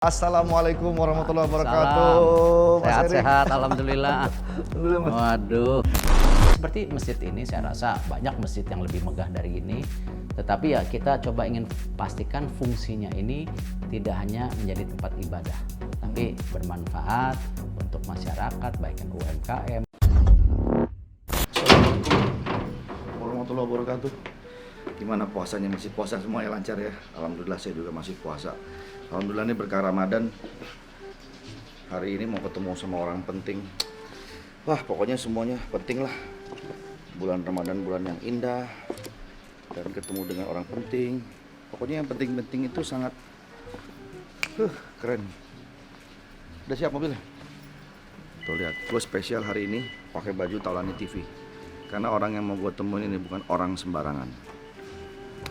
Assalamualaikum warahmatullahi wabarakatuh. Sehat-sehat, alhamdulillah. Waduh. Seperti masjid ini saya rasa banyak masjid yang lebih megah dari ini. Tetapi ya kita coba ingin pastikan fungsinya ini tidak hanya menjadi tempat ibadah, tapi bermanfaat untuk masyarakat, baik yang UMKM. Assalamualaikum warahmatullahi wabarakatuh. Gimana puasanya? Masih puasa semua ya, lancar ya? Alhamdulillah saya juga masih puasa. Alhamdulillah ini berkah Ramadan. Hari ini mau ketemu sama orang penting. Wah, pokoknya semuanya penting lah. Bulan Ramadan bulan yang indah. Dan ketemu dengan orang penting. Pokoknya yang penting-penting itu sangat keren. Udah siap mobilnya? Tuh lihat, gue spesial hari ini pakai baju Taulani TV. Karena orang yang mau gue temuin ini bukan orang sembarangan.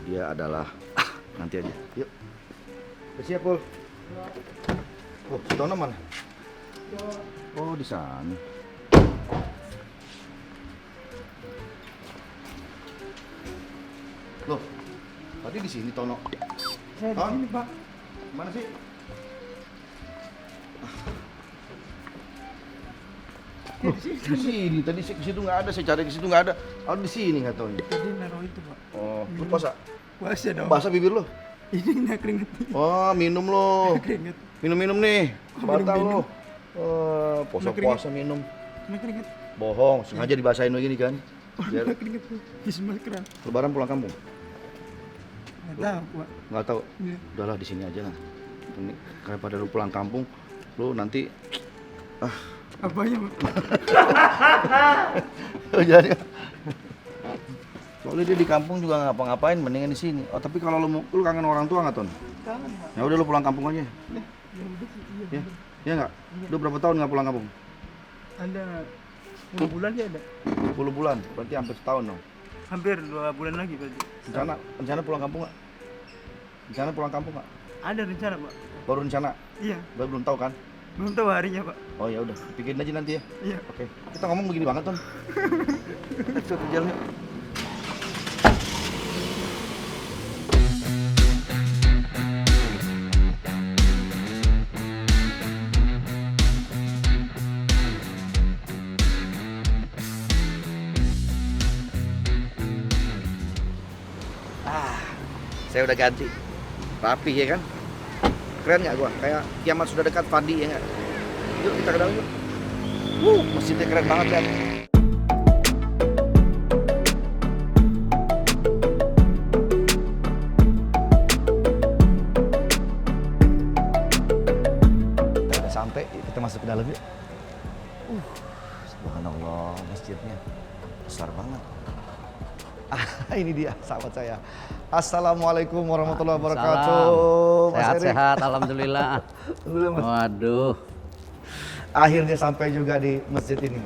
Dia adalah nanti aja. Yuk. Udah siap, Pul? Oh, Tono mana? Oh, di sana. Loh, tadi di sini Tono. Saya di sini, Pak. Mana sih? Loh, di sini. Tadi saya ke situ nggak ada. Saya cari ke situ nggak ada. Oh, di sini nggak tahu. Tadi naruh itu, Pak. Oh, lu puasa? Puasa dong. Basah bibir lo? Ini nggak keringet. Oh, minum lo. Keringet. Minum-minum nih. Kok Batal lo. minum-minum? Puasa-puasa minum. Nggak keringet. Bohong, sengaja dibasahin begini kan? Biar Nggak keringet, Pak. Bismillah keran. Lebaran pulang kampung? Nggak tahu, Pak. Nggak tahu. Iya. Udahlah di sini aja lah. Ini daripada lu pulang kampung, lu nanti Apanya, Pak? jadi. Soalnya dia di kampung juga nggak ngapa-ngapain, mendingan di sini. Oh, tapi kalau lu kangen orang tua nggak, Ton? Kangen, Pak. Ya udah lu pulang kampung aja. Ya udah sih, iya. Ya, ya nggak? Lu berapa tahun nggak pulang kampung? Ada 10 bulan sih ada. 10 bulan, berarti hampir setahun dong. Hampir 2 bulan lagi berarti. Rencana pulang kampung nggak? Rencana pulang kampung nggak? Ada rencana, Pak. Baru rencana? Iya. Belum tahu kan? Belum tahu harinya, Pak. Oh ya udah, pikirin aja nanti ya. Iya. Oke, kita ngomong begini banget, Ton. Kita jalan yuk. Saya udah ganti, rapi ya kan? Keren nggak gua? Kayak kiamat sudah dekat, Fandi ya nggak? Yuk kita ke dalam yuk. Masjidnya keren banget kan? Kita udah sampai, kita masuk ke dalam yuk. Subhanallah, masjidnya besar banget. Ini dia sahabat saya. Assalamualaikum warahmatullahi wabarakatuh. Mas Erik. Sehat-sehat, alhamdulillah. Alhamdulillah, Mas. Waduh. Akhirnya sampai juga di masjid ini.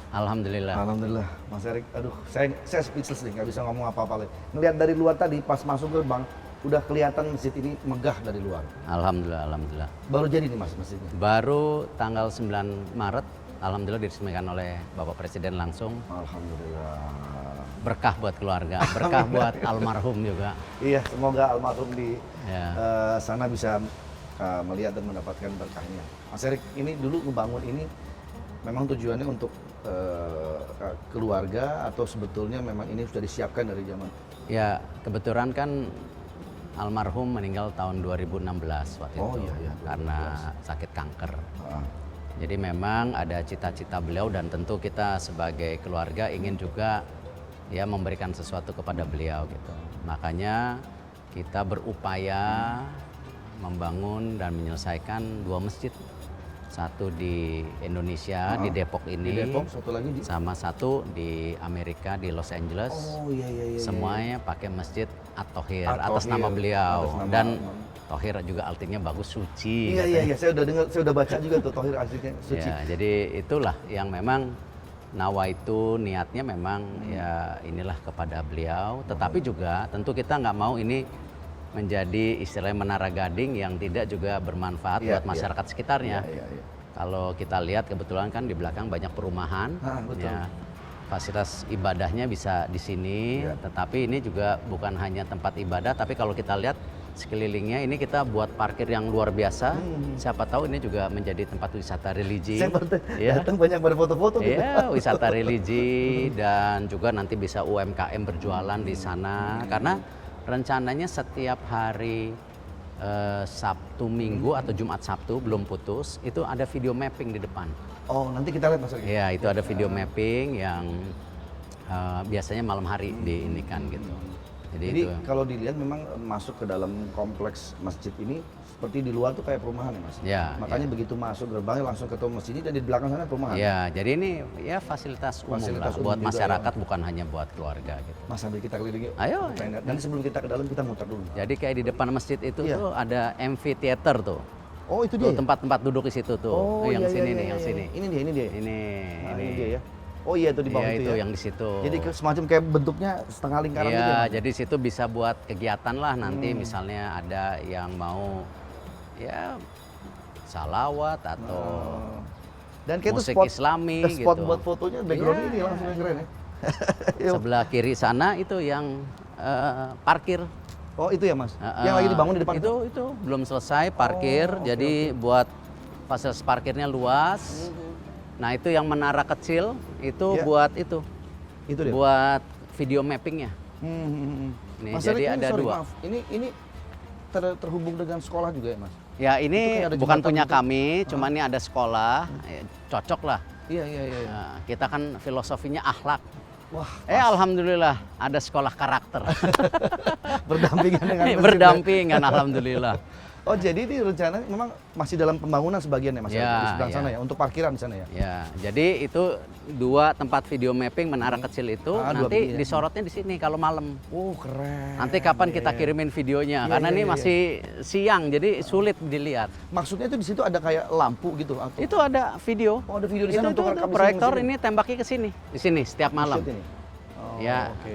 Alhamdulillah. Alhamdulillah, Mas Erik. Aduh, saya speechless nih, nggak bisa ngomong apa-apa lagi. Ngelihat dari luar tadi, pas masuk gerbang, udah kelihatan masjid ini megah dari luar. Alhamdulillah, alhamdulillah. Baru jadi nih Mas masjidnya. Baru tanggal 9 Maret, alhamdulillah diresmikan oleh Bapak Presiden langsung. Alhamdulillah. Berkah buat keluarga, berkah buat almarhum juga. Iya, semoga almarhum di Ya. sana bisa melihat dan mendapatkan berkahnya. Mas Erik, ini dulu ngebangun ini memang tujuannya untuk keluarga atau sebetulnya memang ini sudah disiapkan dari zaman? Ya, kebetulan kan almarhum meninggal tahun 2016 waktu Oh, itu iya, iya, 2016. karena sakit kanker. Ah, Jadi memang ada cita-cita beliau dan tentu kita sebagai keluarga ingin juga ya memberikan sesuatu kepada beliau gitu. Makanya kita berupaya membangun dan menyelesaikan 2 masjid. Satu di Indonesia, di Depok ini. Di Depok, satu lagi di? Sama satu di Amerika, di Los Angeles. Oh iya iya iya. Semuanya pakai masjid At-Thohir atas At-Thohir, nama beliau. atas nama- Dan Thohir juga artinya bagus, suci. Iya iya iya, saya udah dengar, saya udah baca juga tuh Thohir aslinya suci. Ya, jadi itulah yang memang nawaitu niatnya memang ya inilah kepada beliau. Tetapi juga tentu kita nggak mau ini menjadi istilahnya menara gading yang tidak juga bermanfaat Iya, buat masyarakat sekitarnya. Iya, iya. Kalau kita lihat kebetulan kan di belakang banyak perumahan, Betul. ya, fasilitas ibadahnya bisa di sini, Iya. tetapi ini juga bukan hanya tempat ibadah, tapi kalau kita lihat sekelilingnya ini kita buat parkir yang luar biasa. Siapa tahu ini juga menjadi tempat wisata religi. Saya baru Ya. datang banyak pada foto-foto gitu. Iya, wisata religi dan juga nanti bisa UMKM berjualan di sana karena rencananya setiap hari Sabtu Minggu atau Jumat Sabtu belum putus itu ada video mapping di depan. Oh, nanti kita lihat Mas Agi. Iya, itu ada video mapping yang biasanya malam hari diinikan gitu. Jadi itu. kalau dilihat memang masuk ke dalam kompleks masjid ini seperti di luar tuh kayak perumahan ya Mas. Ya, Makanya begitu masuk gerbangnya langsung ketemu masjid ini dan di belakang sana perumahan. Ya, jadi ini ya fasilitas umum Fasilitas lah umum buat juga masyarakat bukan hanya buat keluarga gitu. Mas sambil kita keliling yuk. Ayo. Nanti sebelum kita ke dalam kita muter dulu. Jadi kayak di depan masjid itu Iya. tuh ada amphitheater tuh. Oh, itu Tuh, dia. Ya? tempat-tempat duduk di situ tuh. Oh, yang iya, sini iya, nih, iya, yang iya. sini. Ini dia, ini dia. Ini Nah, ini dia ya. Oh iya itu di bawah Iya, itu itu ya. yang di situ. Jadi semacam kayak bentuknya setengah lingkaran gitu ya. Iya, Mas? jadi situ bisa buat kegiatan lah nanti misalnya ada yang mau ya salawat atau Oh. Dan kayak itu musik spot, Islami spot gitu. buat fotonya background Iya. ini langsung yang keren ya. Yuk. Sebelah kiri sana itu yang parkir. Oh itu ya Mas. Yang lagi dibangun di depan itu belum selesai parkir. Oh, oke, jadi buat fasilitas parkirnya luas. Nah, itu yang menara kecil itu Iya. buat itu. Itu dia. Buat video mappingnya. Nih, Mas jadi Erik, ada sorry, dua. Maaf. Ini terhubung dengan sekolah juga ya Mas? Ya, ini Itu kayak ada bukan jembatan punya gitu. kami, cuman ini ada sekolah, cocok lah. Iya iya iya. Nah, kita kan filosofinya akhlak. Wah Alhamdulillah ada sekolah karakter. berdampingan dengan masjid ya. Berdampingan, alhamdulillah. Oh jadi ini rencana memang masih dalam pembangunan sebagian ya Mas Ya, di sebelah ya. sana ya untuk parkiran di sana ya. Ya, jadi itu dua tempat video mapping menara kecil itu Ah, dua nanti begini ya. disorotnya di sini kalau malam. Oh keren. Nanti kapan Iya, kita iya. kirimin videonya Iya, karena iya, ini iya. masih siang jadi sulit dilihat. Maksudnya itu di situ ada kayak lampu gitu atau? Itu ada video. Oh ada video di Itu sana untuk tuh, rekam proyektor di sini. ini tembaknya ke sini. Di sini setiap malam. Shoot ini? Oh, Ya, oke.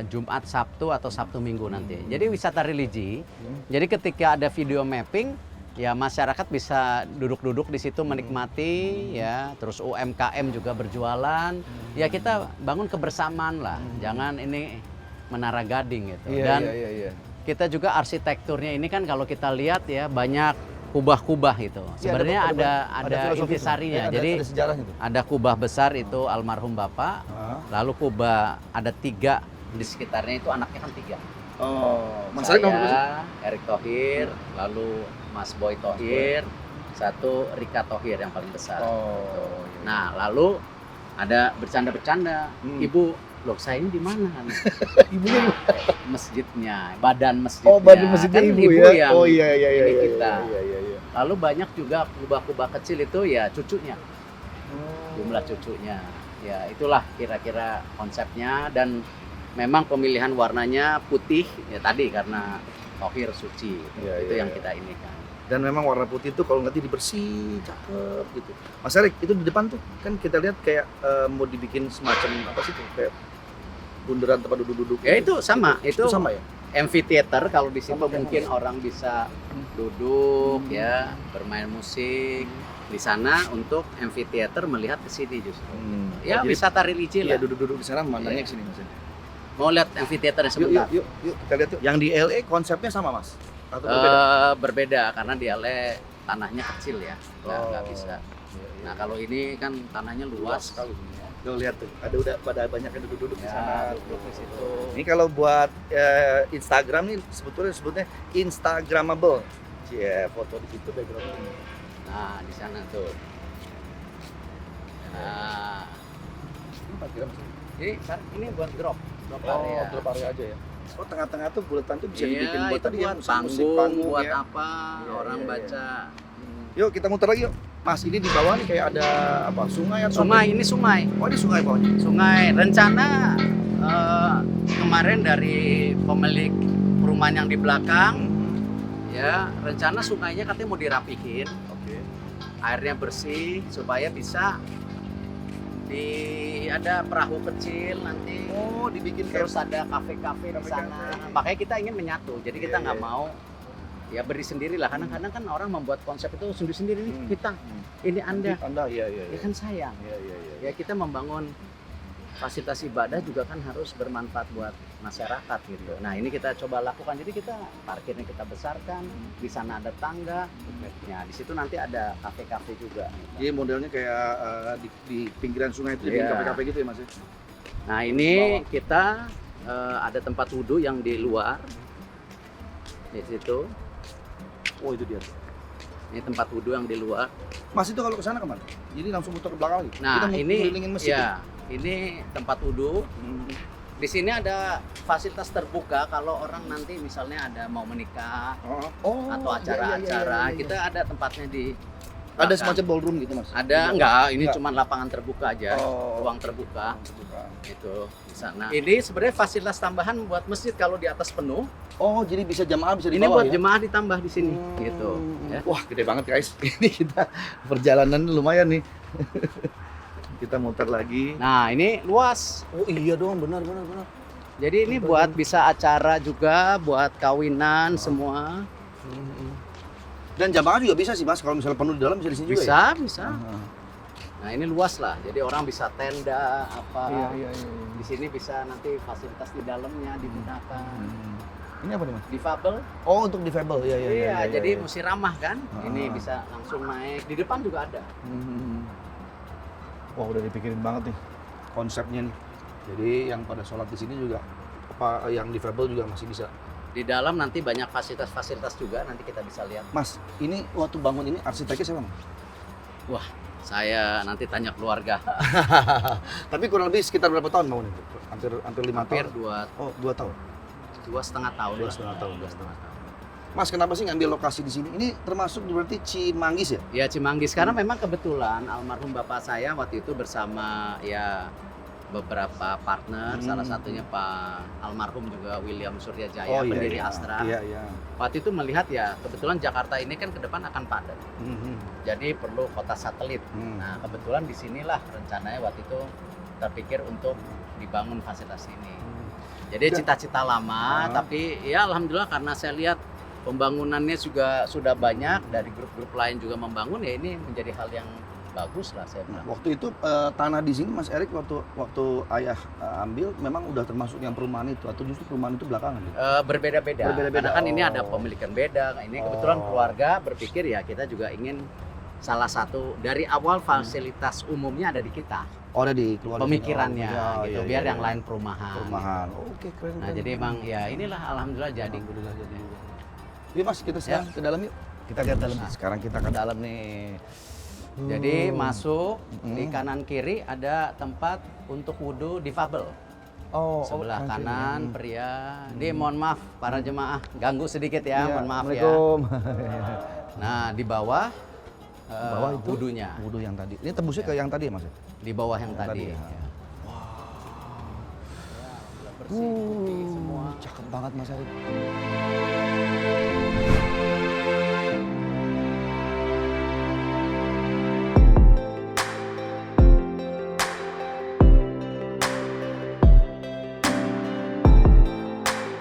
Jumat, Sabtu atau Sabtu Minggu nanti. Jadi wisata religi. Jadi ketika ada video mapping, ya masyarakat bisa duduk-duduk di situ menikmati, ya. Terus UMKM juga berjualan. Ya kita bangun kebersamaan lah. Jangan ini menara gading gitu. Iya Dan iya iya. kita juga arsitekturnya ini kan kalau kita lihat ya banyak kubah-kubah gitu. Iya, Sebenarnya ada filosofi intisarinya. ada, Jadi ada sejarah itu. ada kubah besar itu almarhum bapak, lalu kubah ada 3 di sekitarnya itu anaknya kan 3. Oh, Mas Erik nomor berapa sih? Saya, Erick Thohir, lalu Mas Boy Thohir, satu Rika Thohir yang paling besar. Oh. Nah, lalu ada bercanda-bercanda, Ibu, loh saya ini di mana? Ibunya Masjidnya, badan masjidnya. Oh, badan masjidnya Kan ibu ya. yang Oh iya iya iya ini iya. kita. Iya iya iya. Lalu banyak juga kubah-kubah kecil itu ya cucunya. Jumlah cucunya. Ya, itulah kira-kira konsepnya dan memang pemilihan warnanya putih ya tadi karena Thohir suci. Iya, Itu iya, yang iya. kita ini kan. Dan memang warna putih itu kalau nanti dibersih cakep gitu. Mas Erik itu di depan tuh kan kita lihat kayak mau dibikin semacam apa sih tuh kayak bundaran tempat duduk-duduk. Ya itu sama, Itu sama ya? amphitheater kalau di situ mungkin orang bisa duduk ya, bermain musik. Di sana untuk amphitheater melihat ke sini justru. Ya Oh, jadi- wisata religi Iya lah. duduk-duduk di sana mandangnya Iya. ke sini Mas. Mau lihat amphitheater Yuk, sebentar? yuk, yuk, kita lihat yuk. Yang di LA konsepnya sama Mas? Atau berbeda? Berbeda karena di LA tanahnya kecil ya, nggak Oh. bisa. Iya, iya. Nah kalau ini kan tanahnya luas. sekali. Tuh lihat tuh, udah pada banyak yang duduk-duduk di Ya, sana. duduk di situ. Ini kalau buat Instagram nih sebetulnya Instagramable. Cie, foto di situ background. Nah di sana tuh. Nah, Ini parkiran Mas. jadi ini buat drop area. drop area aja ya. Oh, tengah-tengah tuh buletan tuh bisa dibikin Iya, buat itu tadi ya, buat musik panggung, buat ya. apa? Iya, Orang iya, iya. baca. Yuk kita muter lagi yuk. Mas, ini di bawah nih kayak ada apa? Sungai atau Sungai, apa? ini sungai. Oh, ini sungai bawahnya. Sungai. Rencana kemarin dari pemilik perumahan yang di belakang, ya rencana sungainya katanya mau dirapihin. Oke. Airnya bersih supaya bisa ada perahu kecil nanti Oh, dibikin kayak terus ada kafe-kafe di sana. Kafe-kafe. Makanya kita ingin menyatu. Jadi kita Iya, nggak iya. mau ya beri sendiri lah. Kadang-kadang kan orang membuat konsep itu sendiri-sendiri nih kita, ini Anda, Anda iya iya. ya kan sayang. Iya iya iya. Ya kita membangun fasilitas ibadah juga kan harus bermanfaat buat masyarakat gitu. Nah ini kita coba lakukan, jadi kita parkirnya kita besarkan, di sana ada tangga, ya di situ nanti ada kafe-kafe juga. Jadi modelnya kayak di pinggiran sungai itu, Iya. di kafe-kafe gitu ya Mas ya? Nah ini kita ada tempat wudhu yang di luar, di situ. Oh itu dia. Ini tempat wudhu yang di luar. Mas itu kalau ke sana kemana? Jadi langsung muter ke belakang lagi? Nah Kita ini ngelilingin masjid ya, ini tempat wudhu. Hmm. Di sini ada fasilitas terbuka kalau orang nanti misalnya ada mau menikah Oh, atau iya, acara-acara, iya. kita ada tempatnya di Ada belakang. semacam ballroom gitu Mas? Ada enggak? Ini Enggak. cuma lapangan terbuka aja, Oh. ruang terbuka. Terbuka. Itu di sana. Ini sebenarnya fasilitas tambahan buat masjid kalau di atas penuh. Oh jadi bisa jamaah bisa di Ini bawah buat ya? jemaah ditambah di sini, gitu. Ya. Wah gede banget guys. Ini kita perjalanan lumayan nih. Kita muter lagi. Nah ini luas. Oh iya dong, benar. Jadi ini buat bisa acara juga, buat kawinan semua. Dan jamaah juga bisa sih Mas, kalau misalnya penuh di dalam bisa di sini juga ya? Bisa. Nah ini luas lah, jadi orang bisa tenda apa. Iya. Di sini bisa nanti fasilitas di dalamnya digunakan. Ini apa nih Mas? Difabel. Oh untuk difabel, iya. Jadi mesti ramah kan. Ah. Ini bisa langsung naik. Di depan juga ada. Wah udah dipikirin banget nih konsepnya nih. Jadi yang pada sholat di sini juga, apa yang difabel juga masih bisa. Di dalam nanti banyak fasilitas-fasilitas juga, nanti kita bisa lihat. Mas, ini waktu bangun ini arsiteknya siapa Mas? Wah, saya nanti tanya keluarga. Tapi kurang lebih sekitar berapa tahun bangun itu? Hampir 5 Hampir tahun? Oh 2 tahun? 2,5 tahun. 2,5 tahun. 2,5 tahun. Mas kenapa sih ngambil lokasi di sini? Ini termasuk berarti Cimanggis ya? Ya Cimanggis, karena memang kebetulan almarhum bapak saya waktu itu bersama ya beberapa partner, salah satunya Pak almarhum juga William Suryajaya, pendiri Astra. Iya. Waktu itu melihat ya kebetulan Jakarta ini kan ke depan akan padat, jadi perlu kota satelit. Nah kebetulan disinilah rencananya waktu itu terpikir untuk dibangun fasilitas ini. Jadi cita-cita lama, tapi ya alhamdulillah karena saya lihat pembangunannya juga sudah banyak dari grup-grup lain juga membangun, ya ini menjadi hal yang bagus lah saya bilang. Waktu itu tanah di sini Mas Erik waktu ayah ambil memang udah termasuk yang perumahan itu atau justru perumahan itu belakangan gitu? Berbeda-beda. Berbeda-beda. Karena kan ini Oh. ada pemilikan beda. Nah, ini kebetulan keluarga berpikir ya kita juga ingin salah satu dari awal fasilitas umumnya ada di kita. Oh ada di keluarga. Pemikirannya Oh, gitu. iya, Biar iya, yang iya. lain perumahan. Perumahan. Oh, oke keren. Nah, jadi emang ya inilah alhamdulillah jadi. Alhamdulillah jadi. Yuk Mas kita sekarang ke dalam yuk. Kita lihat dalam. Sekarang kita ke dalam nih. Jadi masuk di kanan kiri ada tempat untuk wudhu difabel. Oh, Sebelah kanan pria. Di mohon maaf para jemaah ganggu sedikit ya, mohon maaf ya. Assalamualaikum. Nah di bawah, Bawah itu wudhunya. Wudhu yang tadi. Ini tembusnya ke yang tadi ya Mas? Di bawah yang Yang tadi. tadi, ya. Ya. Bersih, putih semua. Cakep banget Mas Erik.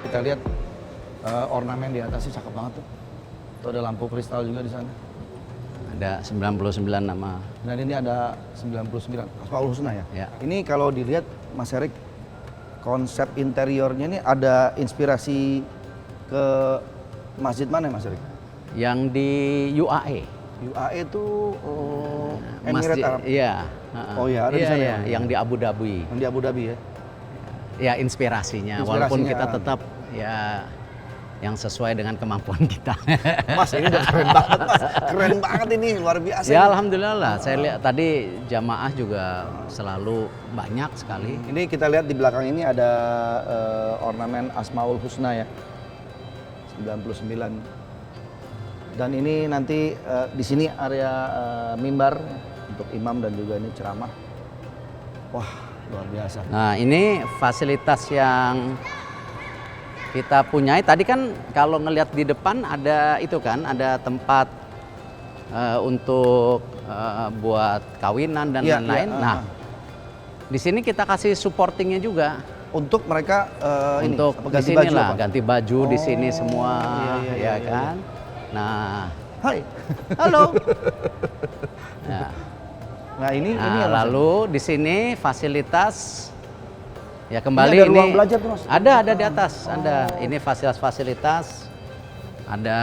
Kita lihat ornamen di atasnya cakep banget tuh. Tuh ada lampu kristal juga di sana. Ada 99 nama. Dan ini ada 99 Asmaul Husna ya? Ya. Ini kalau dilihat Mas Erik, konsep interiornya ini ada inspirasi ke masjid mana ya Mas Erik? Yang di UAE. UAE itu Emirat Masjid, Arab. iya. Oh iya, ada di sana ya? Yang di Abu Dhabi. Yang di Abu Dhabi ya? Ya inspirasinya, walaupun Inspirasinya. kita tetap ya yang sesuai dengan kemampuan kita. Mas ini udah keren banget Mas. Keren banget ini, luar biasa. Ya ini. alhamdulillah lah. Saya lihat tadi jamaah juga selalu banyak sekali. Ini kita lihat di belakang ini ada ornamen Asmaul Husna ya. 99. Dan ini nanti di sini area mimbar untuk imam dan juga ini ceramah. Wah, luar biasa. Nah ini fasilitas yang kita punyai. Tadi kan kalau ngelihat di depan ada itu kan, ada tempat untuk buat kawinan dan Iya, lain-lain. iya, Nah di sini kita kasih supportingnya juga. Untuk mereka ini, Untuk apa, di ganti sini baju lah apa? ganti baju di sini semua, iya, ya iya, kan. Nah, Hai. halo. Nah, Nah ini nah, ya, Mas? lalu di sini fasilitas Ya kembali Ini ada ini ruang belajar tuh, Mas? ada di atas. Ada ini fasilitas-fasilitas. Ada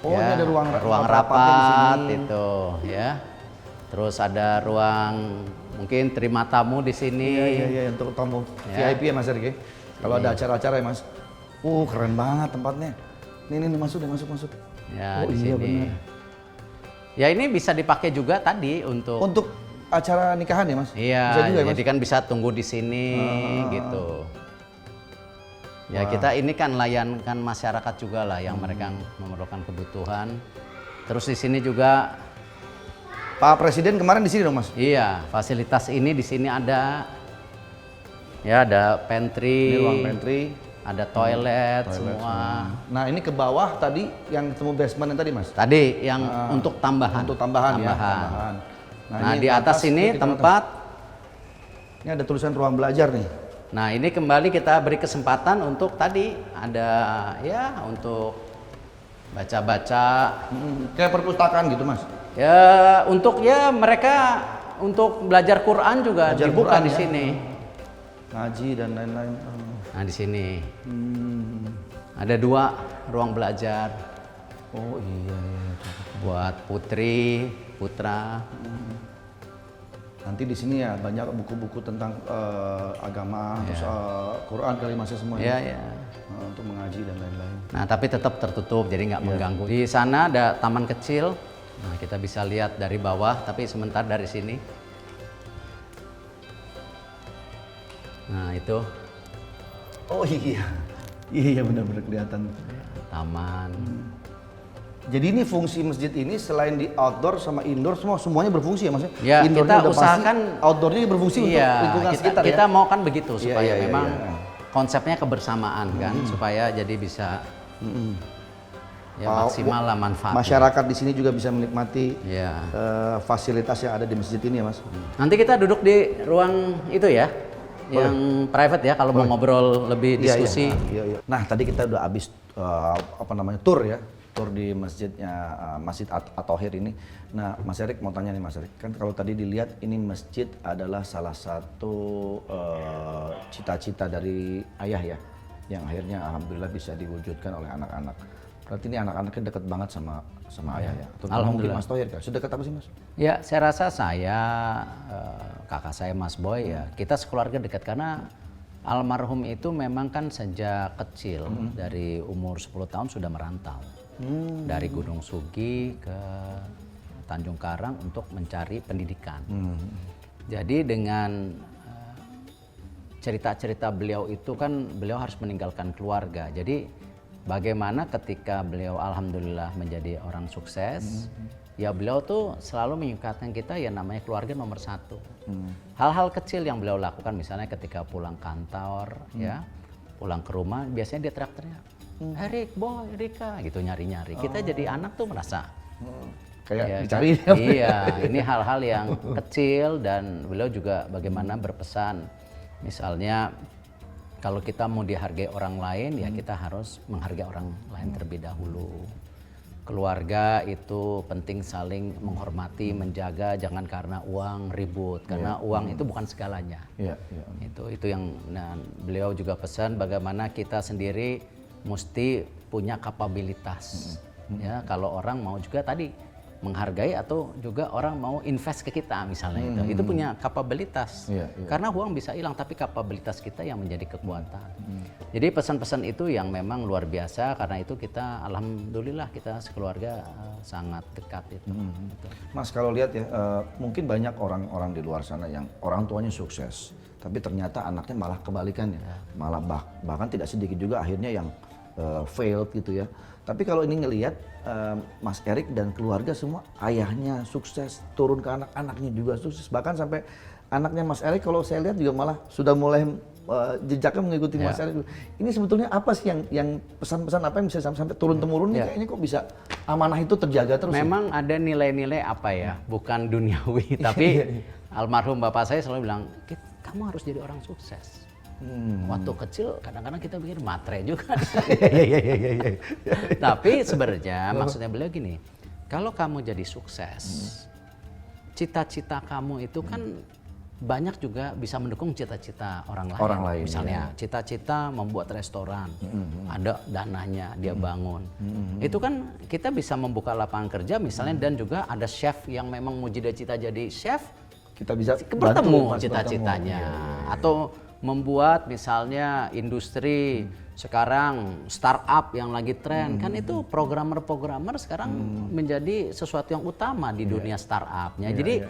Oh, ini ada ruang rapatnya di rapat sini. itu ya. Terus ada ruang mungkin terima tamu di sini. Iya, untuk tamu Ya. VIP ya Mas Erik ya. Kalau ada acara-acara ya Mas. Keren banget tempatnya. Ini masuk. Ya, Oh, di iya, sini. benar. Ya ini bisa dipakai juga tadi untuk acara nikahan ya Mas? iya, Bisa juga ya Mas? jadi kan bisa tunggu di sini gitu. Ya kita ini kan layankan masyarakat juga lah yang mereka memerlukan kebutuhan. Terus di sini juga Pak Presiden kemarin di sini dong Mas? iya, fasilitas ini di sini ada ya ada pantry, Ini ruang pantry. ada toilet semua. Nah ini ke bawah tadi yang ketemu basement yang tadi Mas? Tadi yang untuk tambahan. Untuk tambahan. Ya, tambahan. Nah, ini di atas ini kita tempat. nonton. Ini ada tulisan ruang belajar nih. Nah, ini kembali kita beri kesempatan untuk tadi ada ya untuk baca-baca. Kayak perpustakaan gitu Mas? Ya, untuk ya mereka untuk belajar Quran juga Belajar dibuka Quran di ya? sini. Ngaji dan lain-lain. Nah, di sini. Ada 2 ruang belajar Oh iya. buat putri, putra. Nanti di sini ya banyak buku-buku tentang agama, terus Quran kali Mas ya semua Ya, ya. ya. Untuk mengaji dan lain-lain. Nah, tapi tetap tertutup jadi nggak mengganggu. Di sana ada taman kecil. Nah, kita bisa lihat dari bawah, tapi sebentar dari sini. Nah, itu Oh iya. Iya benar-benar kelihatan. taman. Jadi ini fungsi masjid ini selain di outdoor sama indoor semuanya berfungsi ya Mas ya? Ya, Indoornya kita udah pasti, usahakan- outdoornya berfungsi untuk Iya, lingkungan kita, sekitar kita ya. mau kan begitu Iya, supaya iya, memang iya. konsepnya kebersamaan kan, supaya jadi bisa ya maksimal lah manfaatnya. Masyarakat di sini juga bisa menikmati Ya. fasilitas yang ada di masjid ini ya Mas. Nanti kita duduk di ruang itu ya, yang private ya kalau mau ngobrol lebih Iya, diskusi. iya. Nah tadi kita udah habis tour ya, tour di masjidnya Masjid At-Thohir ini. Nah Mas Erik mau tanya nih Mas Erik, kan kalau tadi dilihat ini masjid adalah salah satu cita-cita dari ayah ya, yang akhirnya alhamdulillah bisa diwujudkan oleh anak-anak. Berarti ini anak-anaknya dekat banget sama ayah ya. Terutama mungkin Mas Thohir kan. Sedekat apa sih Mas? Ya, saya rasa saya, kakak saya Mas Boy ya, kita sekeluarga dekat karena almarhum itu memang kan sejak kecil dari umur 10 tahun sudah merantau. Dari Gunung Sugi ke Tanjung Karang untuk mencari pendidikan. Jadi dengan cerita-cerita beliau itu kan beliau harus meninggalkan keluarga. Jadi bagaimana ketika beliau alhamdulillah menjadi orang sukses, ya beliau tuh selalu mengingatkan kita ya namanya keluarga nomor 1. Hal-hal kecil yang beliau lakukan misalnya ketika pulang kantor ya, pulang ke rumah biasanya dia teriak-teriak, Erik, Boy, Rika gitu nyari-nyari. Kita jadi anak tuh merasa Kayak ya, dicari. Iya, ini hal-hal yang kecil dan beliau juga bagaimana berpesan. Misalnya kalau kita mau dihargai orang lain ya kita harus menghargai orang lain terlebih dahulu. Keluarga itu penting saling menghormati, menjaga, jangan karena uang ribut, karena uang itu bukan segalanya. Iya. Itu yang beliau juga pesan bagaimana kita sendiri mesti punya kapabilitas. Ya, kalau orang mau juga tadi menghargai atau juga orang mau invest ke kita misalnya itu punya kapabilitas. Iya. Karena uang bisa hilang tapi kapabilitas kita yang menjadi kekuatan. Jadi pesan-pesan itu yang memang luar biasa karena itu kita alhamdulillah kita sekeluarga sangat dekat itu. Gitu. Mas kalau lihat ya mungkin banyak orang-orang di luar sana yang orang tuanya sukses tapi ternyata anaknya malah kebalikannya, malah bahkan tidak sedikit juga akhirnya yang failed gitu ya. Tapi kalau ini ngelihat Mas Erik dan keluarga semua ayahnya sukses, turun ke anak-anaknya juga sukses, bahkan sampai anaknya Mas Erik kalau saya lihat juga malah sudah mulai jejaknya mengikuti Mas Erik. Ini sebetulnya apa sih yang pesan-pesan apa yang bisa sampai turun temurun nih kayaknya kok bisa amanah itu terjaga terus? Memang ada nilai-nilai apa ya, bukan duniawi tapi almarhum bapak saya selalu bilang kamu harus jadi orang sukses. Waktu kecil kadang-kadang kita pikir matre juga. Tapi sebenarnya maksudnya beliau gini, kalau kamu jadi sukses, cita-cita kamu itu kan banyak juga bisa mendukung cita-cita orang lain. Orang lain, Misalnya cita-cita membuat restoran, ada dananya dia bangun. Itu kan kita bisa membuka lapangan kerja misalnya dan juga ada chef yang memang mau cita-cita jadi chef, Kita bisa bertemu cita-citanya. Atau membuat misalnya industri sekarang startup yang lagi tren, kan itu programmer-programmer sekarang menjadi sesuatu yang utama di dunia startupnya. Jadi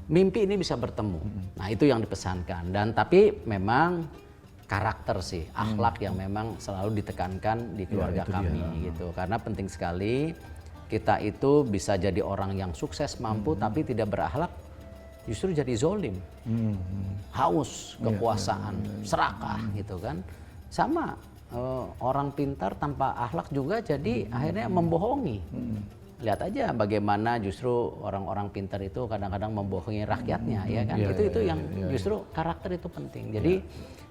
mimpi ini bisa bertemu. Nah, itu yang dipesankan. Dan tapi memang karakter sih, akhlak yang memang selalu ditekankan di keluarga kami gitu. Karena penting sekali kita itu bisa jadi orang yang sukses, mampu tapi tidak berakhlak, justru jadi zolim. Haus kekuasaan, serakah gitu kan. Sama orang pintar tanpa akhlak juga jadi akhirnya membohongi. Lihat aja bagaimana justru orang-orang pintar itu kadang-kadang membohongi rakyatnya, ya kan? Itu yang justru karakter itu penting. Jadi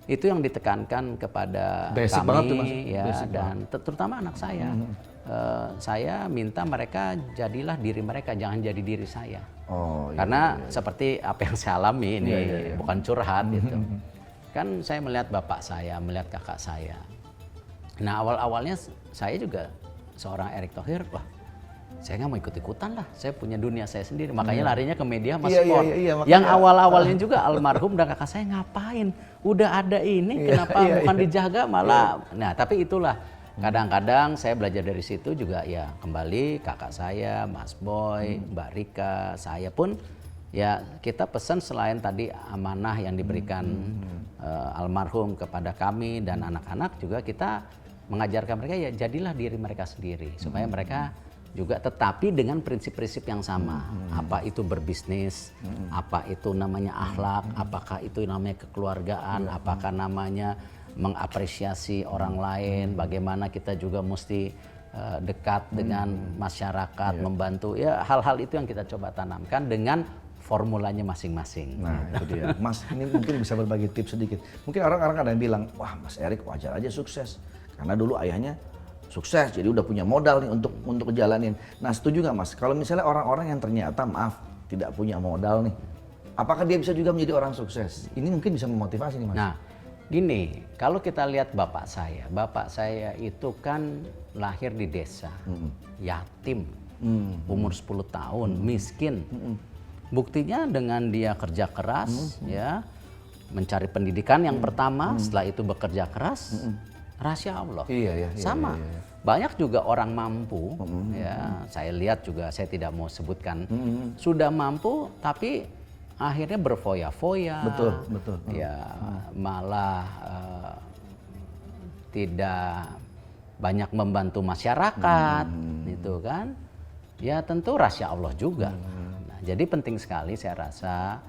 itu yang ditekankan kepada Basic banget tuh, Mas. kami, ya, Basic dan terutama anak saya. Saya minta mereka jadilah diri mereka, jangan jadi diri saya. Karena seperti apa yang saya alami ini bukan curhat gitu. Kan saya melihat bapak saya, melihat kakak saya. Nah awal-awalnya saya juga seorang Erick Thohir, wah saya nggak mau ikut-ikutan lah, saya punya dunia saya sendiri, makanya larinya ke media mas sport. Yang awal-awalnya juga almarhum dan kakak saya ngapain, udah ada ini kenapa bukan dijaga malah. Nah tapi itulah kadang-kadang saya belajar dari situ juga ya, kembali kakak saya, Mas Boy, Mbak Rika, saya pun ya kita pesan selain tadi amanah yang diberikan almarhum kepada kami dan anak-anak, juga kita mengajarkan mereka ya jadilah diri mereka sendiri supaya mereka juga tetapi dengan prinsip-prinsip yang sama. Apa itu berbisnis, apa itu namanya akhlak, apakah itu namanya kekeluargaan, apakah namanya mengapresiasi orang lain, bagaimana kita juga mesti dekat dengan masyarakat, membantu. Ya hal-hal itu yang kita coba tanamkan dengan formulanya masing-masing. Nah itu dia. Mas ini mungkin bisa berbagi tips sedikit. Mungkin orang-orang ada yang bilang, wah Mas Erick wajar aja sukses. Karena dulu ayahnya sukses, jadi udah punya modal nih untuk jalanin. Nah setuju nggak Mas? Kalau misalnya orang-orang yang ternyata maaf tidak punya modal nih, apakah dia bisa juga menjadi orang sukses? Ini mungkin bisa memotivasi nih Mas. Nah gini, kalau kita lihat bapak saya itu kan lahir di desa, yatim, umur 10 tahun, miskin. Buktinya dengan dia kerja keras, ya, mencari pendidikan yang pertama, setelah itu bekerja keras, rahasia Allah. Sama. Banyak juga orang mampu, ya, saya lihat juga, saya tidak mau sebutkan, sudah mampu tapi akhirnya berfoya-foya. Betul. Ya, malah tidak banyak membantu masyarakat, gitu kan. Ya tentu rahasia Allah juga. Jadi penting sekali saya rasa,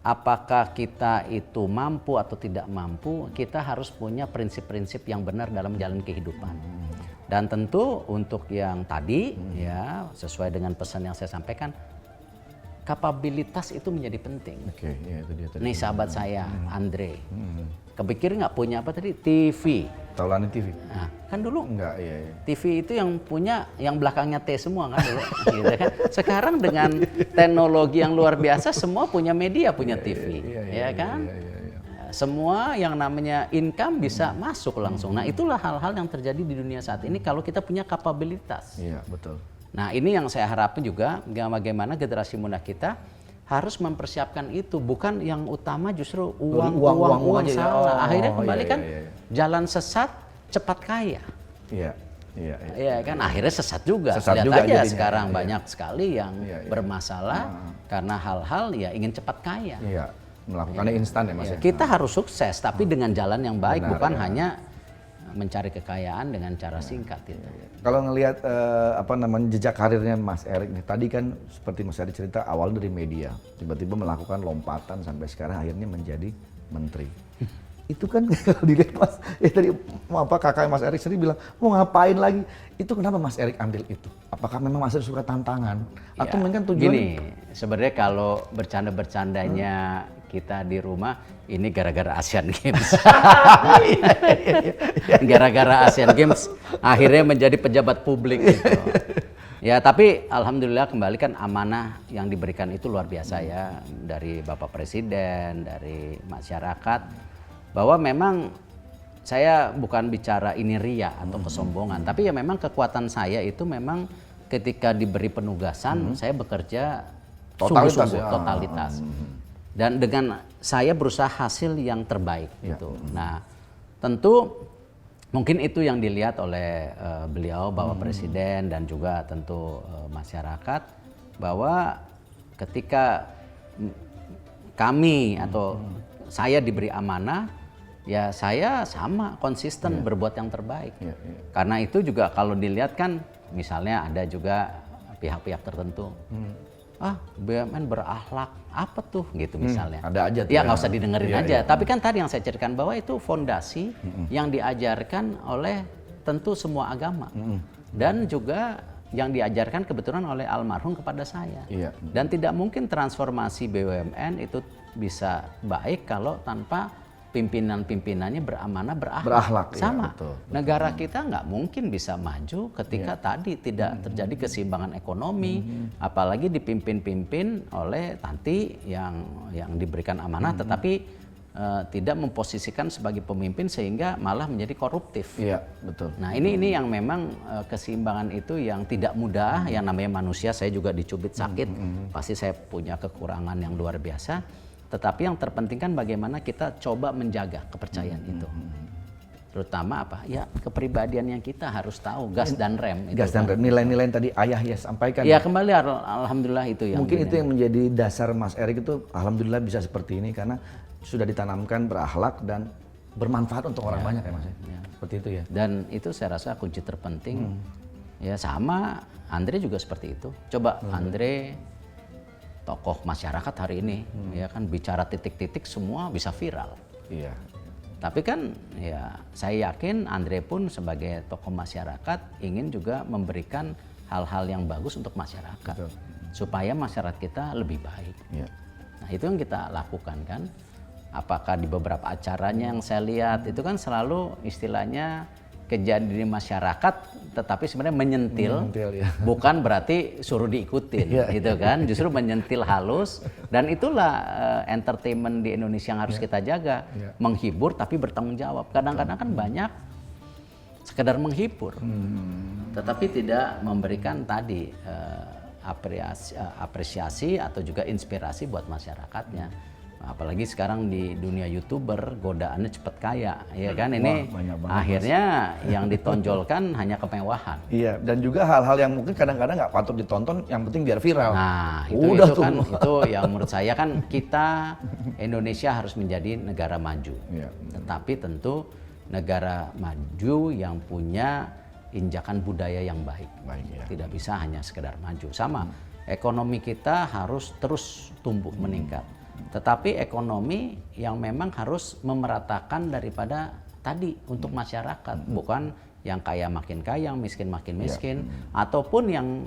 apakah kita itu mampu atau tidak mampu, kita harus punya prinsip-prinsip yang benar dalam jalan kehidupan. Dan tentu untuk yang tadi, ya sesuai dengan pesan yang saya sampaikan, kapabilitas itu menjadi penting. Oke, ya itu dia tadi. Nih sahabat saya, Andre, kepikir nggak punya apa tadi? TV. Taulanin TV? Nah, kan dulu Enggak, iya. TV itu yang punya, yang belakangnya T semua kan dulu. Gitu kan. Sekarang dengan teknologi yang luar biasa, semua punya media, punya TV. Ya kan? Semua yang namanya income bisa masuk langsung. Nah itulah hal-hal yang terjadi di dunia saat ini kalau kita punya kapabilitas. Iya, betul. Nah ini yang saya harapkan juga, bagaimana generasi muda kita harus mempersiapkan itu, bukan yang utama justru uang aja. salah. Akhirnya kembali kan jalan sesat cepat kaya. Iya. Iya kan, akhirnya sesat juga. Sesat Lihat juga aja jadinya, sekarang banyak sekali yang bermasalah karena hal-hal ya ingin cepat kaya. Iya, melakukannya instan ya Mas. Kita harus sukses tapi dengan jalan yang baik, Benar, bukan hanya mencari kekayaan dengan cara singkat itu. Kalau ngelihat jejak karirnya Mas Erick nih, tadi kan seperti Mas Erick cerita awal dari media, tiba-tiba melakukan lompatan sampai sekarang akhirnya menjadi menteri. Itu kan kalau dilihat Mas, tadi kakak Mas Erick sendiri bilang mau ngapain lagi? Itu kenapa Mas Erick ambil itu? Apakah memang Mas Erick suka tantangan? Atau mungkin tujuan? Gini, sebenarnya kalau bercanda-bercandanya kita di rumah, ini gara-gara Asian Games. Gara-gara Asian Games akhirnya menjadi pejabat publik gitu. Ya, tapi alhamdulillah kembali kan amanah yang diberikan itu luar biasa ya, dari Bapak Presiden, dari masyarakat, bahwa memang saya bukan bicara ini ria atau kesombongan, tapi ya memang kekuatan saya itu memang ketika diberi penugasan saya bekerja Totalitas sungguh-sungguh, ya. totalitas. Dan dengan saya berusaha hasil yang terbaik gitu. Nah, tentu mungkin itu yang dilihat oleh beliau, Bapak Presiden, dan juga tentu masyarakat, bahwa ketika kami atau saya diberi amanah, ya saya sama konsisten berbuat yang terbaik. Karena itu juga kalau dilihat kan, misalnya ada juga pihak-pihak tertentu, BUMN berakhlak apa tuh gitu misalnya. Ada aja tuh ya ya. nggak usah didengerin Iya, aja. iya. Tapi kan tadi yang saya ceritakan bahwa itu fondasi yang diajarkan oleh tentu semua agama dan juga yang diajarkan kebetulan oleh almarhum kepada saya. Iya. Dan tidak mungkin transformasi BUMN itu bisa baik kalau tanpa pimpinan-pimpinannya beramanah, Berakhlak, iya, sama. betul. Negara kita nggak mungkin bisa maju ketika tadi tidak terjadi keseimbangan ekonomi, apalagi dipimpin-pimpin oleh nanti yang diberikan amanah, tetapi tidak memposisikan sebagai pemimpin sehingga malah menjadi koruptif. Iya, betul. Nah ini yang memang keseimbangan itu yang tidak mudah, yang namanya manusia, saya juga dicubit sakit, pasti saya punya kekurangan yang luar biasa. Tetapi yang terpenting kan bagaimana kita coba menjaga kepercayaan itu. Terutama apa? Ya kepribadian yang kita harus tahu, gas dan rem. Gas dan rem, nilai-nilai yang tadi ayah ya sampaikan. Ya kembali alhamdulillah itu yang Mungkin itu yang menjadi dasar Mas Erik itu alhamdulillah bisa seperti ini karena sudah ditanamkan berakhlak dan bermanfaat untuk orang banyak ya Mas. Seperti itu ya. Dan itu saya rasa kunci terpenting. Ya sama Andre juga seperti itu. Coba Andre tokoh masyarakat hari ini ya kan bicara titik-titik semua bisa viral. Iya. Tapi kan ya saya yakin Andre pun sebagai tokoh masyarakat ingin juga memberikan hal-hal yang bagus untuk masyarakat. Betul. Supaya masyarakat kita lebih baik. Iya. Nah itu yang kita lakukan kan. Apakah di beberapa acaranya yang saya lihat itu kan selalu istilahnya kejadian di masyarakat tetapi sebenarnya menyentil ya. bukan berarti suruh diikutin gitu kan, justru menyentil halus, dan itulah entertainment di Indonesia yang harus kita jaga, menghibur tapi bertanggung jawab. Kadang-kadang kan banyak sekedar menghibur tetapi tidak memberikan tadi apresiasi atau juga inspirasi buat masyarakatnya. Apalagi sekarang di dunia YouTuber godaannya cepat kaya, ya kan? Ini akhirnya yang ditonjolkan hanya kemewahan. Iya, dan juga hal-hal yang mungkin kadang-kadang nggak patut ditonton, yang penting biar viral. Nah, itu kan itu yang menurut saya kan kita Indonesia harus menjadi negara maju. Iya. Tetapi tentu negara maju yang punya injakan budaya yang baik. Ya. Tidak bisa hanya sekedar maju. Sama, ekonomi kita harus terus tumbuh meningkat. Tetapi ekonomi yang memang harus memeratakan daripada tadi untuk masyarakat, bukan yang kaya makin kaya, yang miskin makin miskin, ataupun yang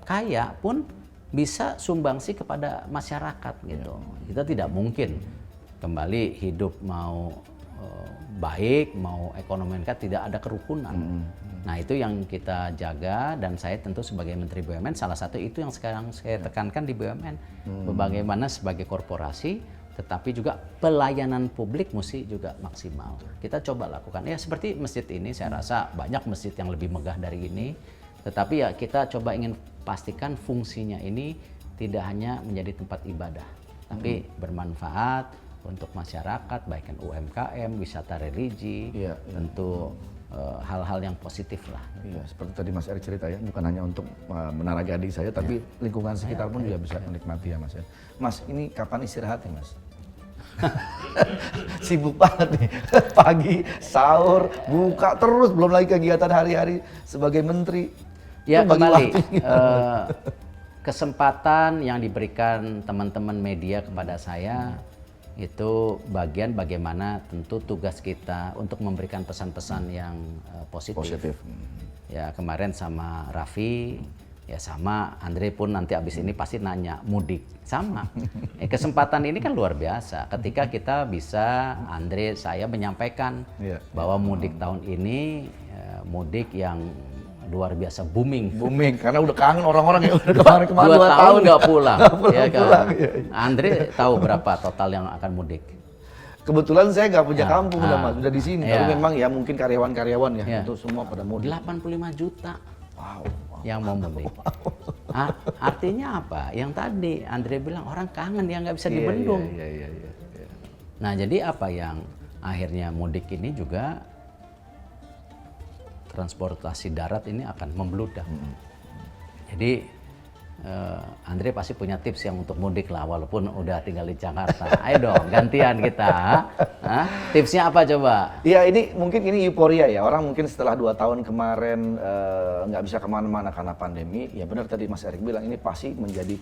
kaya pun bisa sumbangsi kepada masyarakat gitu. Kita tidak mungkin kembali hidup mau baik, mau ekonomi meningkat, tidak ada kerukunan. Nah itu yang kita jaga, dan saya tentu sebagai Menteri BUMN salah satu itu yang sekarang saya tekankan di BUMN. Bagaimana sebagai korporasi, tetapi juga pelayanan publik mesti juga maksimal. Kita coba lakukan. Ya seperti masjid ini, saya rasa banyak masjid yang lebih megah dari ini. Tetapi ya kita coba ingin pastikan fungsinya ini tidak hanya menjadi tempat ibadah, tapi bermanfaat untuk masyarakat, baik kan UMKM, wisata religi, tentu hal-hal yang positif lah. Iya, seperti tadi Mas Erik cerita ya, bukan hanya untuk Menara Gading saja, tapi lingkungan sekitar pun juga bisa menikmati ya Mas ya. Mas, ini kapan istirahatnya Mas? Sibuk banget nih, pagi, sahur, buka terus, belum lagi kegiatan hari-hari sebagai menteri. Ya kembali, kesempatan yang diberikan teman-teman media kepada saya, itu bagian bagaimana tentu tugas kita untuk memberikan pesan-pesan yang positif. Ya kemarin sama Raffi, ya sama Andre pun nanti abis ini pasti nanya mudik, sama. Kesempatan ini kan luar biasa ketika kita bisa, Andre, saya menyampaikan bahwa mudik tahun ini mudik yang luar biasa booming. Booming karena udah kangen orang-orang ya, udah kemarin 2 tahun nggak pulang, ya kan? pulang, iya. Andre tahu berapa total yang akan mudik? Kebetulan saya nggak punya kampung udah ah. Mas, udah di sini. Iya. Tapi memang ya mungkin karyawan-karyawan ya, Iya. itu semua pada mudik. 85 juta Wow. yang mau mudik. Artinya apa? Yang tadi Andre bilang orang kangen yang nggak bisa dibendung. Iya. Nah, jadi apa yang akhirnya mudik ini juga transportasi darat ini akan membludak. Jadi Andre pasti punya tips yang untuk mudik lah, walaupun udah tinggal di Jakarta. Ayo dong, gantian kita. Hah? Tipsnya apa coba? Iya, ini mungkin ini euforia ya. Orang mungkin setelah 2 tahun kemarin nggak bisa kemana-mana karena pandemi. Ya benar tadi Mas Erik bilang ini pasti menjadi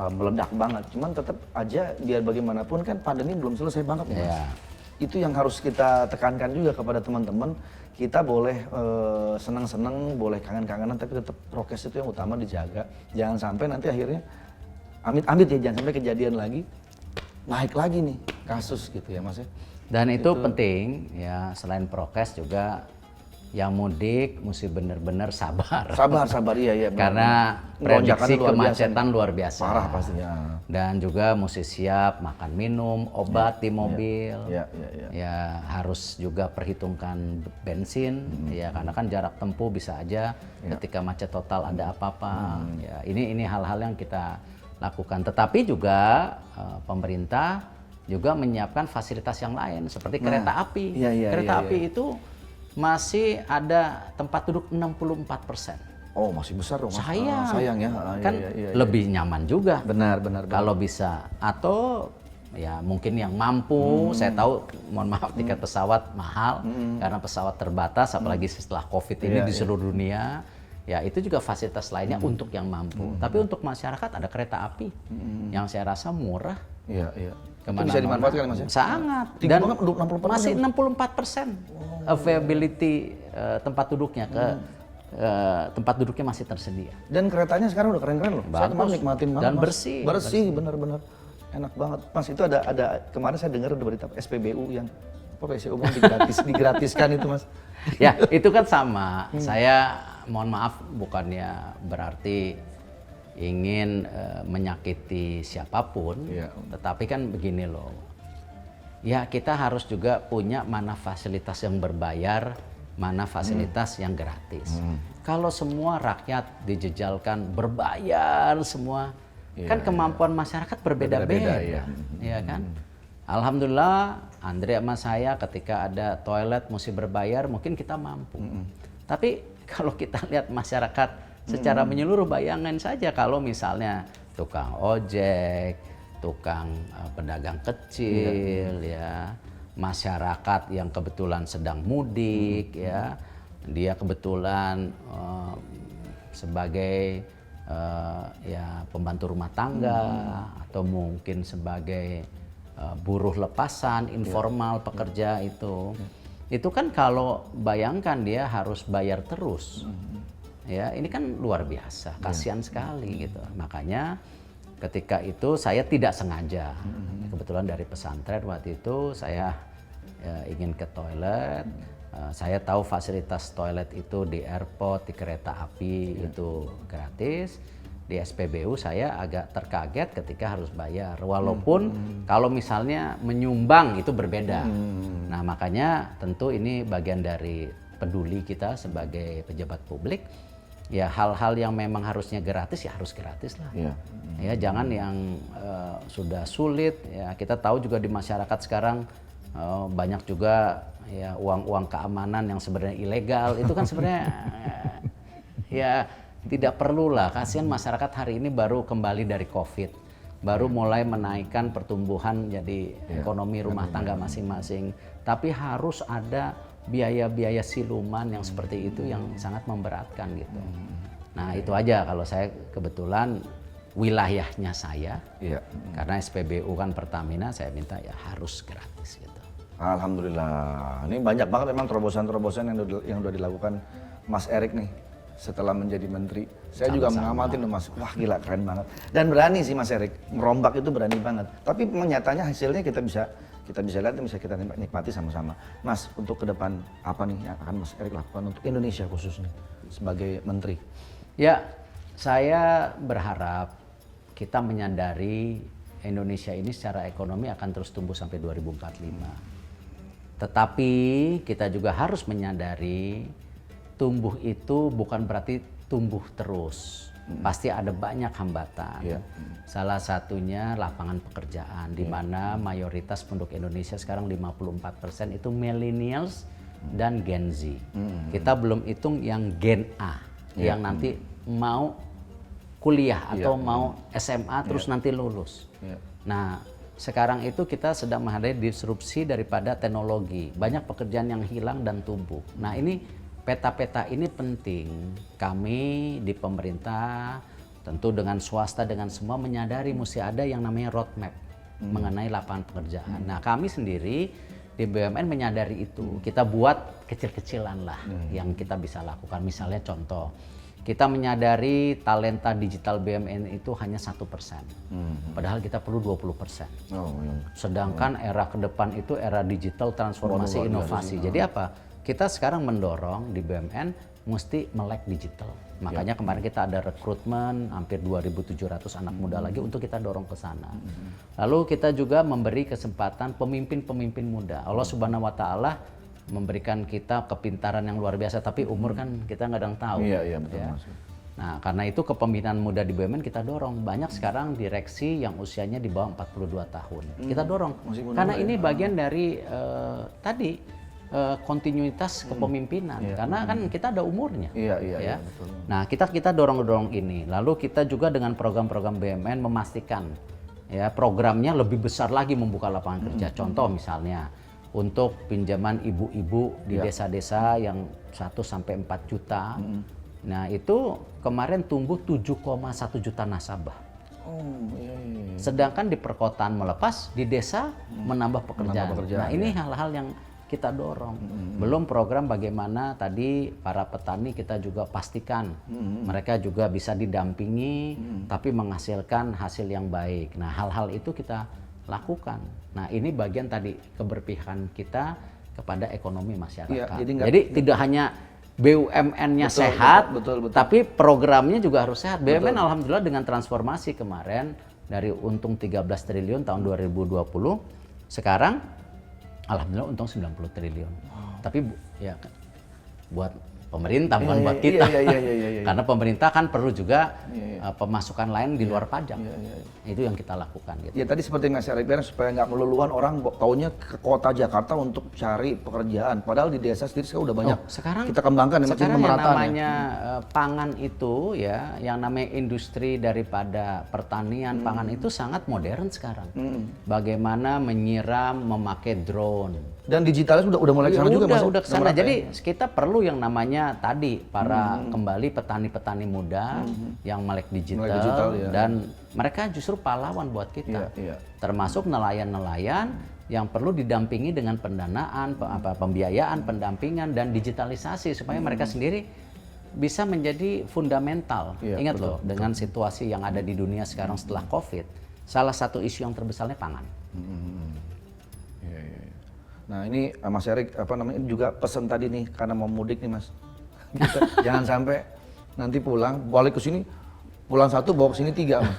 meledak banget. Cuman tetap aja biar bagaimanapun kan pandemi belum selesai banget nih Mas. Iya. Itu yang harus kita tekankan juga kepada teman-teman. Kita boleh senang-senang, boleh kangen-kangenan, tapi tetap prokes itu yang utama dijaga. Jangan sampai nanti akhirnya amit-amit ya, jangan sampai kejadian lagi, naik lagi nih kasus gitu ya Mas ya. Dan itu penting ya, selain prokes juga yang mudik mesti benar-benar sabar. Sabar, iya. Karena prediksi Lonjakannya luar kemacetan luar biasa. Parah pastinya. Dan juga mesti siap makan minum, obat di mobil. Iya. Ya harus juga perhitungkan bensin, ya karena kan jarak tempuh bisa aja ketika macet total ada apa-apa. Ya ini hal-hal yang kita lakukan. Tetapi juga pemerintah juga menyiapkan fasilitas yang lain seperti kereta api. Kereta api itu masih ada tempat duduk 64%. Oh masih besar dong Mas. Sayang ya. kan lebih nyaman juga. Benar. Kalau bisa, atau ya mungkin yang mampu, saya tahu, mohon maaf tiket pesawat mahal karena pesawat terbatas, apalagi setelah COVID ini di seluruh dunia. Ya itu juga fasilitas lainnya untuk yang mampu. Tapi untuk masyarakat ada kereta api yang saya rasa murah. Iya. Itu Kemana-mana. bisa dimanfaatkan Mas ya? Sangat. Tinggi Dan banget, 64%. masih 64% availability tempat duduknya tempat duduknya masih tersedia. Dan keretanya sekarang udah keren-keren loh. Saya kemarin nikmatin banget Dan Mas. bersih. Bersih, bener-bener. Enak banget. Mas itu ada kemarin saya dengar ada berita SPBU yang PSU digratiskan itu Mas. Ya, itu kan sama. Saya mohon maaf bukannya berarti ingin menyakiti siapapun, tetapi kan begini loh. Ya, kita harus juga punya mana fasilitas yang berbayar, mana fasilitas yang gratis. Kalau semua rakyat dijejalkan berbayar semua, kan kemampuan masyarakat berbeda-beda, ya kan? Alhamdulillah, Andre sama saya ketika ada toilet mesti berbayar, mungkin kita mampu. Tapi kalau kita lihat masyarakat secara menyeluruh, bayangin saja kalau misalnya tukang ojek, tukang pedagang kecil, ya, masyarakat yang kebetulan sedang mudik, ya, dia kebetulan sebagai ya pembantu rumah tangga atau mungkin sebagai buruh lepasan, informal pekerja itu kan kalau bayangkan dia harus bayar terus. Ya, ini kan luar biasa, kasihan sekali gitu. Makanya ketika itu saya tidak sengaja, kebetulan dari pesantren waktu itu saya ingin ke toilet. Saya tahu fasilitas toilet itu di airport, di kereta api itu gratis. Di SPBU saya agak terkaget ketika harus bayar. Walaupun kalau misalnya menyumbang itu berbeda. Nah makanya tentu ini bagian dari peduli kita sebagai pejabat publik. Ya hal-hal yang memang harusnya gratis ya harus gratis lah. Ya jangan yang sudah sulit. Ya kita tahu juga di masyarakat sekarang banyak juga ya uang-uang keamanan yang sebenarnya ilegal. Itu kan sebenarnya ya tidak perlu lah. Kasihan masyarakat hari ini baru kembali dari COVID, baru mulai menaikkan pertumbuhan jadi ekonomi rumah tangga masing-masing. Tapi harus ada biaya-biaya siluman yang seperti itu yang sangat memberatkan gitu. Nah itu aja kalau saya kebetulan wilayahnya saya, karena SPBU kan Pertamina, saya minta ya harus gratis gitu. Alhamdulillah, ini banyak banget memang terobosan-terobosan yang udah dilakukan Mas Erik nih setelah menjadi menteri. Saya juga mengamati loh Mas, wah gila keren banget. Dan berani sih Mas Erik, merombak itu berani banget. Tapi nyatanya hasilnya kita bisa lihat, bisa kita nikmati sama-sama. Mas, untuk ke depan apa nih yang akan Mas Erik lakukan untuk Indonesia khususnya? sebagai menteri? Ya, saya berharap kita menyadari Indonesia ini secara ekonomi akan terus tumbuh sampai 2045. Tetapi kita juga harus menyadari tumbuh itu bukan berarti tumbuh terus. Pasti ada banyak hambatan. Iya. Salah satunya lapangan pekerjaan, di mana mayoritas penduduk Indonesia sekarang 54% itu millennials dan Gen Z. Kita belum hitung yang Gen A, yang nanti mau kuliah atau mau SMA terus nanti lulus. Nah, sekarang itu kita sedang menghadapi disrupsi daripada teknologi. Banyak pekerjaan yang hilang dan tumbuh. Nah, ini peta-peta ini penting. Kami di pemerintah, tentu dengan swasta, dengan semua menyadari mesti ada yang namanya roadmap mengenai lapangan pekerjaan. Nah, kami sendiri di BUMN menyadari itu. Kita buat kecil-kecilan lah yang kita bisa lakukan. Misalnya contoh, kita menyadari talenta digital BUMN itu hanya 1%. Padahal kita perlu 20%. Sedangkan era ke depan itu era digital, transformasi, inovasi. Jadi apa? Kita sekarang mendorong di BUMN mesti melek digital. Makanya kemarin kita ada rekrutmen hampir 2.700 anak muda lagi untuk kita dorong ke sana. Lalu kita juga memberi kesempatan pemimpin-pemimpin muda. Allah Subhanahu wa taala memberikan kita kepintaran yang luar biasa, tapi umur kan kita nggak ada yang tahu. Iya, betul. Ya. Nah, karena itu kepemimpinan muda di BUMN kita dorong. Banyak sekarang direksi yang usianya di bawah 42 tahun. Kita dorong. Karena ini bagian dari kontinuitas kepemimpinan. Karena kan kita ada umurnya. Iya, betul. Nah, kita dorong ini. Lalu kita juga dengan program-program BUMN memastikan ya programnya lebih besar lagi membuka lapangan kerja. Contoh misalnya untuk pinjaman ibu-ibu di desa-desa yang 1 sampai 4 juta. Nah, itu kemarin tumbuh 7,1 juta nasabah. Sedangkan di perkotaan melepas, di desa menambah pekerjaan. Nah, ini hal-hal yang kita dorong. Belum program bagaimana tadi para petani kita juga pastikan mereka juga bisa didampingi tapi menghasilkan hasil yang baik. Nah, hal-hal itu kita lakukan. Nah, ini bagian tadi keberpihakan kita kepada ekonomi masyarakat. Jadi tidak hanya BUMN-nya sehat, betul. tapi programnya juga harus sehat. BUMN alhamdulillah dengan transformasi kemarin dari untung 13 triliun tahun 2020, sekarang alhamdulillah untung 90 triliun. Tapi ya buat pemerintah bukan buat kita. Karena pemerintah kan perlu juga pemasukan lain di luar pajak. Itu yang kita lakukan gitu. Ya tadi seperti Mas Erik bilang supaya nggak meluluan orang taunya ke kota Jakarta untuk cari pekerjaan. Padahal di desa sendiri sekarang udah banyak. Sekarang kita kembangkan sekarang yang namanya pangan itu ya, yang namanya industri daripada pertanian pangan itu sangat modern sekarang. Bagaimana menyiram memakai drone. Dan digitalnya udah mulai ke sana juga Mas. Udah ke sana. Jadi kita perlu yang namanya tadi para kembali petani-petani muda yang melek digital, dan mereka justru pahlawan buat kita. Termasuk nelayan-nelayan yang perlu didampingi dengan pendanaan, pembiayaan, pendampingan dan digitalisasi supaya mereka sendiri bisa menjadi fundamental. Ingat loh, dengan situasi yang ada di dunia sekarang setelah Covid, salah satu isu yang terbesarnya pangan. Nah ini Mas Erik ini juga pesan tadi nih karena mau mudik nih Mas. Jangan sampai nanti balik ke sini pulang 1 bawa ke sini 3 Mas.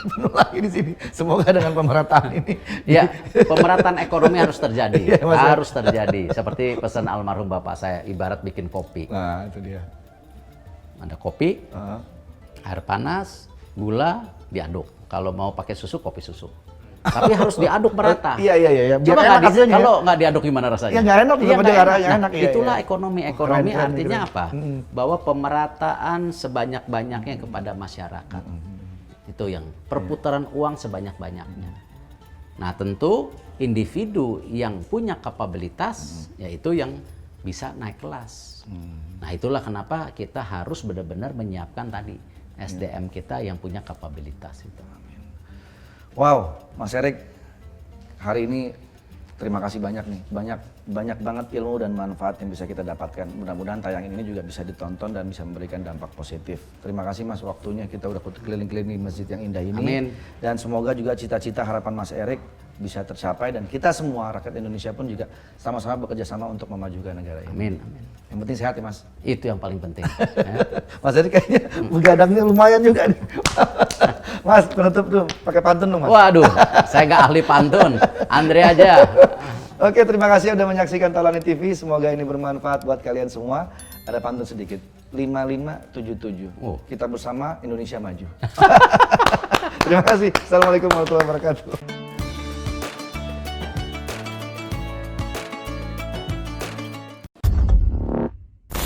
Penuh lagi di sini. Semoga dengan pemerataan ini. Ya, pemerataan ekonomi harus terjadi. Harus terjadi. Seperti pesan almarhum bapak saya, ibarat bikin kopi. Nah, itu dia. Ada kopi, air panas, gula, diaduk. Kalau mau pakai susu, kopi susu. Tapi harus diaduk merata. Iya. Coba kalau nggak diaduk gimana rasanya? Ya nggak enak, enak. Itulah ekonomi. Ekonomi artinya apa? Bahwa pemerataan sebanyak-banyaknya kepada masyarakat. Itu yang perputaran uang sebanyak-banyaknya. Nah, tentu individu yang punya kapabilitas yaitu yang bisa naik kelas. Nah, itulah kenapa kita harus benar-benar menyiapkan tadi SDM kita yang punya kapabilitas itu. Wow, Mas Erik, hari ini terima kasih banyak nih, banyak banget ilmu dan manfaat yang bisa kita dapatkan. Mudah-mudahan tayangan ini juga bisa ditonton dan bisa memberikan dampak positif. Terima kasih Mas waktunya, kita udah keliling-keliling di masjid yang indah ini. Amin. Dan semoga juga cita-cita harapan Mas Erik bisa tercapai dan kita semua rakyat Indonesia pun juga sama-sama bekerja sama untuk memajukan negara ini. Amin, amin. Yang penting sehat ya Mas. Itu yang paling penting. Ya. Mas jadi kayaknya begadangnya lumayan juga nih. Mas penutup tuh pakai pantun dong Mas. Waduh, saya nggak ahli pantun. Andre aja. Oke, terima kasih sudah menyaksikan Taulani TV. Semoga ini bermanfaat buat kalian semua. Ada pantun sedikit. 5577. Oh. Kita bersama Indonesia maju. Terima kasih. Assalamualaikum warahmatullahi wabarakatuh.